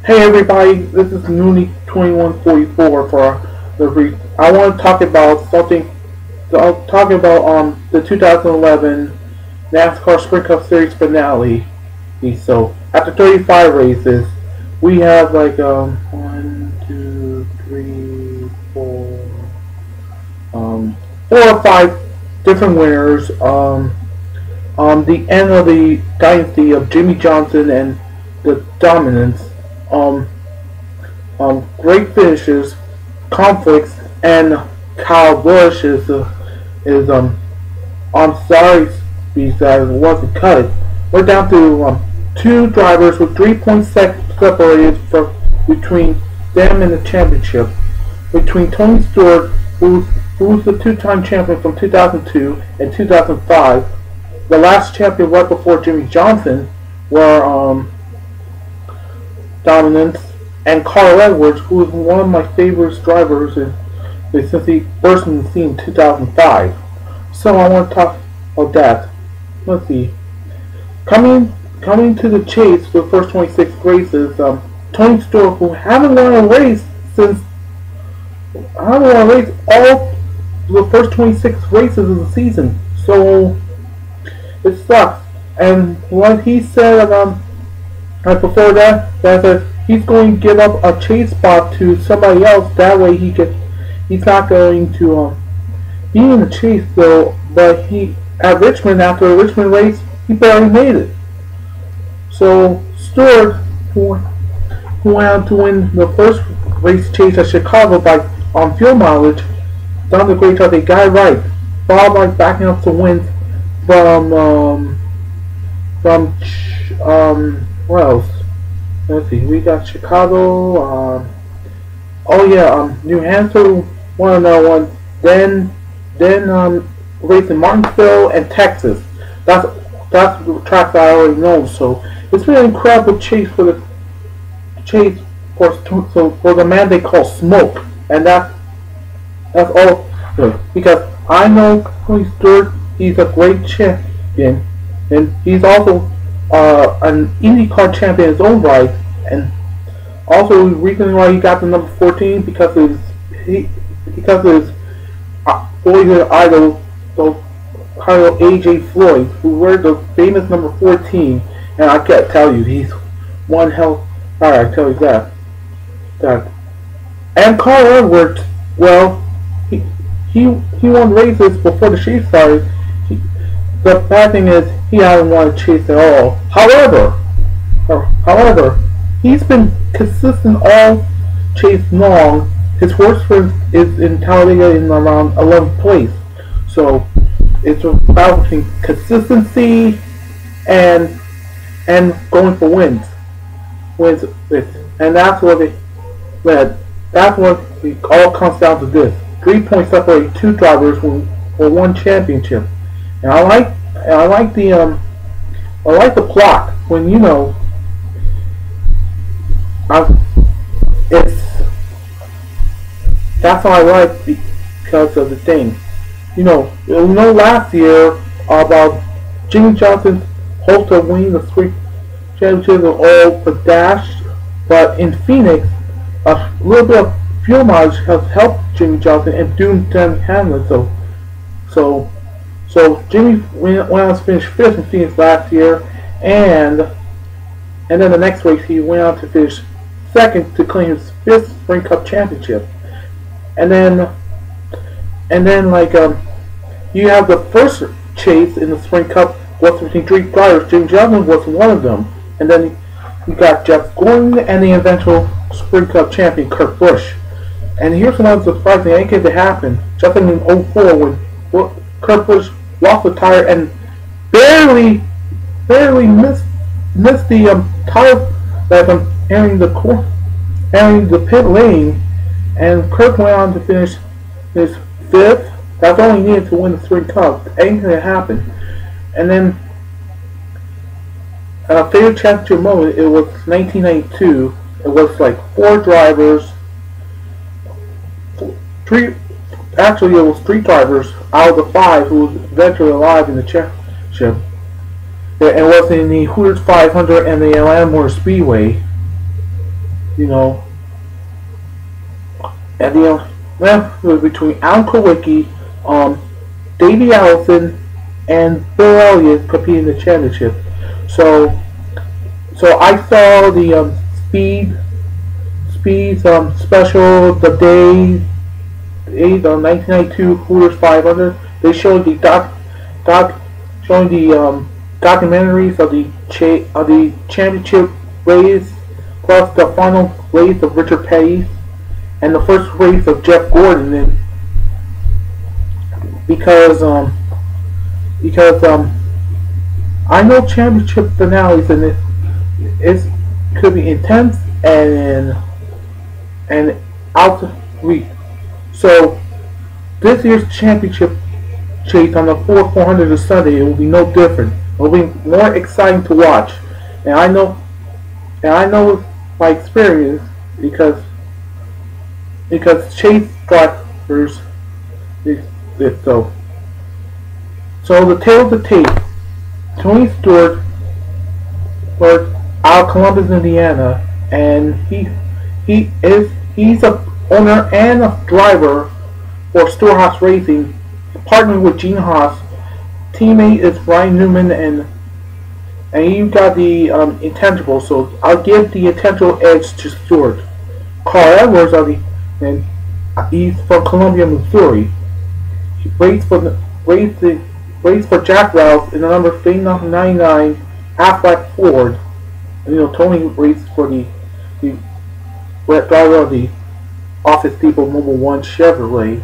Hey everybody, this is Noonie2144 for the I want to talk about something. So I'll talk about the 2011 NASCAR Sprint Cup Series finale. So after 35 races, we have like 1, 2, 3, 4, 4 or 5 different winners. The end of the dynasty of Jimmy Johnson and the dominance. Great finishes, conflicts, and Kyle Busch is I'm sorry, because it wasn't cut. We're down to 2 drivers with 3 points separated between them and the championship. Between Tony Stewart, who's the 2-time champion from 2002 and 2005, the last champion right before Jimmy Johnson, were Dominance, and Carl Edwards, who is one of my favorite drivers since he burst on the scene in 2005. So I want to talk about that. Let's see. Coming to the chase for the first 26 races, Tony Stewart, who haven't won a race all the first 26 races of the season. So it sucks. And what he said right before that he's going to give up a chase spot to somebody else. That way he's not going to be in the chase though. But at Richmond, after the Richmond race, he barely made it. So Stewart, who went on to win the first race chase at Chicago on fuel mileage, done a great job. They got it right. Bob like backing up some wins from what else? Let's see. We got Chicago. New Hampshire won another one. Then race in Martinsville and Texas. That's the track that I already know. So it's been an incredible chase for the man they call Smoke, and that's all good because I know Tony Stewart. He's a great champion, and he's also an IndyCar champion in his own right, and also the reason why he got the number 14 because of his boyhood idol, AJ Floyd, who wears the famous number 14, and I can't tell you, he's one hell. Alright, I tell you that. And Carl Edwards, well, he won races before the chase started. The bad thing is he hasn't won a chase at all. However, he's been consistent all chase long. His worst is in Talladega in around 11th place. So it's a battle between consistency and going for wins. And that's what it all comes down to this. 3 points separate 2 drivers for 1 championship. And I like the plot when that's what I like because of the thing. Last year about Jimmy Johnson's hope to win the 3 championships are all but dashed, but in Phoenix, a little bit of fuel mileage has helped Jimmy Johnson and doomed Denny Hamlin. So Jimmy went on to finish 5th in Phoenix last year, and then the next race he went on to finish 2nd to claim his 5th Sprint Cup championship. And then you have the first chase in the Sprint Cup was between 3 drivers. Jimmy Johnson was one of them, and then you got Jeff Gordon and the eventual Sprint Cup champion Kurt Busch. And here's another surprising thing. I think it happened just in 2004 when Kurt Busch lost the tire and barely missed the tire that entering the pit lane, and Kurt went on to finish his 5th. That's all he needed to win the Sprint Cup. Anything that happened. And then favorite championship moment, it was 1992. It was like 4 drivers. Actually, it was 3 drivers out of the 5 who was eventually alive in the championship. It was in the Hooters 500 and the Atlanta Speedway. you know, and the was between Alan Kowicki, Davey Allison, and Bill Elliott competing in the championship. So, so I saw the speed special the day the 1992 Hooters 500. They showed the showing the documentaries of the championship race, plus the final race of Richard Petty, and the first race of Jeff Gordon. And because I know championship finales and it could be intense and out reach. So this year's championship chase on the 400 of Sunday, it will be no different. It will be more exciting to watch, and I know by experience because chase drivers so the tale of the tape. Tony Stewart was out of Columbus, Indiana, and he's a owner and a driver for Storehouse Racing, partnering with Gene Haas. Teammate is Ryan Newman, and you got the intangible. So I'll give the intangible edge to Stewart. Carl Edwards and he's from Columbia, Missouri. He raced for Jack Rouse in the number 99 Aflac Ford. And, Tony raced for the driver of the Office Depot Mobile 1 Chevrolet,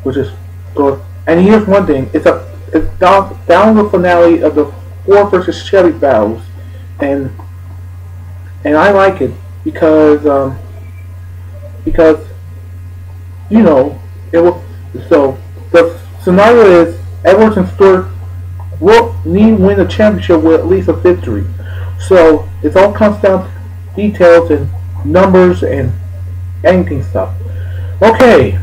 which is good. And here's one thing: it's down the finale of the Ford versus Chevy battles, and I like it because it will. So the scenario is Edwards and Stewart will need to win the championship with at least a victory. So it all comes down to details and numbers and anything stuff. Okay.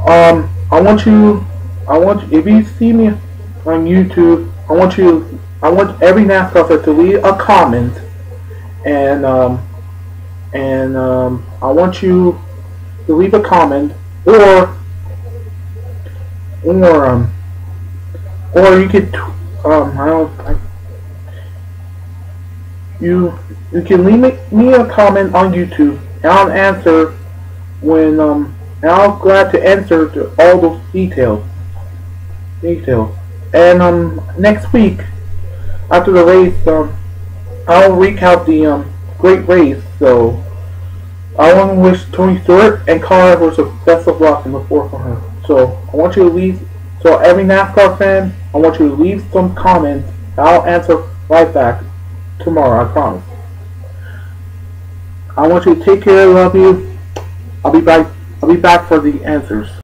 I want you, if you see me on YouTube, I want every NASCAR fan to leave a comment, and I want you to leave a comment, or you could, you can leave me a comment on YouTube, and I'll answer when, and I'm glad to answer to all those details. And next week, after the race, I'll recount the great race. So I want to wish Tony Stewart and Carl Edwards the best of luck in the 400. So I want you to leave. So every NASCAR fan, I want you to leave some comments. I'll answer right back tomorrow. I promise. I want you to take care. I love you. I'll be back for the answers.